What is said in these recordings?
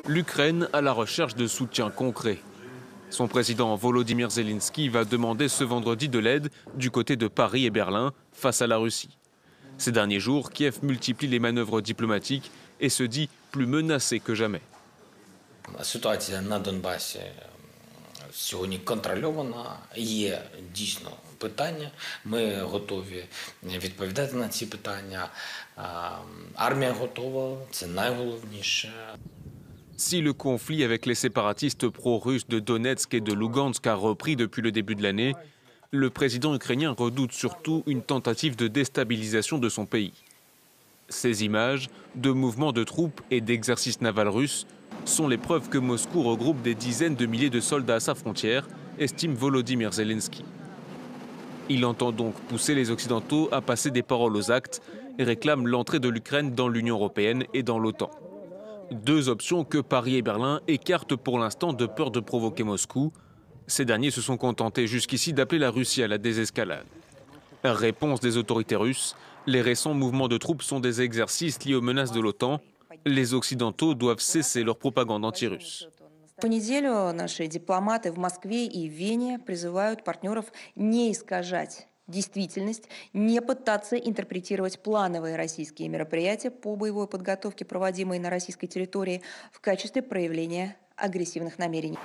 L'Ukraine à la recherche de soutien concret. Son président Volodymyr Zelensky va demander ce vendredi de l'aide du côté de Paris et Berlin face à la Russie. Ces derniers jours, Kiev multiplie les manœuvres diplomatiques et se dit plus menacé que jamais. Ситуація на Донбасі сьогодні контрольована, є дійсно питання, ми готові відповідати на ці питання, армія готова, це найголовніше. Si le conflit avec les séparatistes pro-russes de Donetsk et de Lugansk a repris depuis le début de l'année, le président ukrainien redoute surtout une tentative de déstabilisation de son pays. Ces images de mouvements de troupes et d'exercices navals russes sont les preuves que Moscou regroupe des dizaines de milliers de soldats à sa frontière, estime Volodymyr Zelensky. Il entend donc pousser les Occidentaux à passer des paroles aux actes et réclame l'entrée de l'Ukraine dans l'Union européenne et dans l'OTAN. Deux options que Paris et Berlin écartent pour l'instant de peur de provoquer Moscou. Ces derniers se sont contentés jusqu'ici d'appeler la Russie à la désescalade. Réponse des autorités russes, les récents mouvements de troupes sont des exercices liés aux menaces de l'OTAN. Les Occidentaux doivent cesser leur propagande anti-russe. По неделю наши дипломаты в Москве и в Вене призывают партнеров не искажать действительность, не пытаться интерпретировать плановые российские мероприятия по боевой подготовке, проводимые на российской территории, в качестве проявления агрессивных намерений.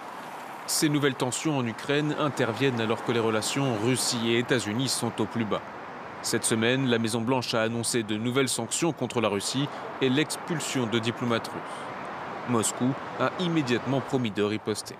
Ces nouvelles tensions en Ukraine interviennent alors que les relations Russie et États-Unis sont au plus bas. Cette semaine, la Maison-Blanche a annoncé de nouvelles sanctions contre la Russie et l'expulsion de diplomates russes. Moscou a immédiatement promis de riposter.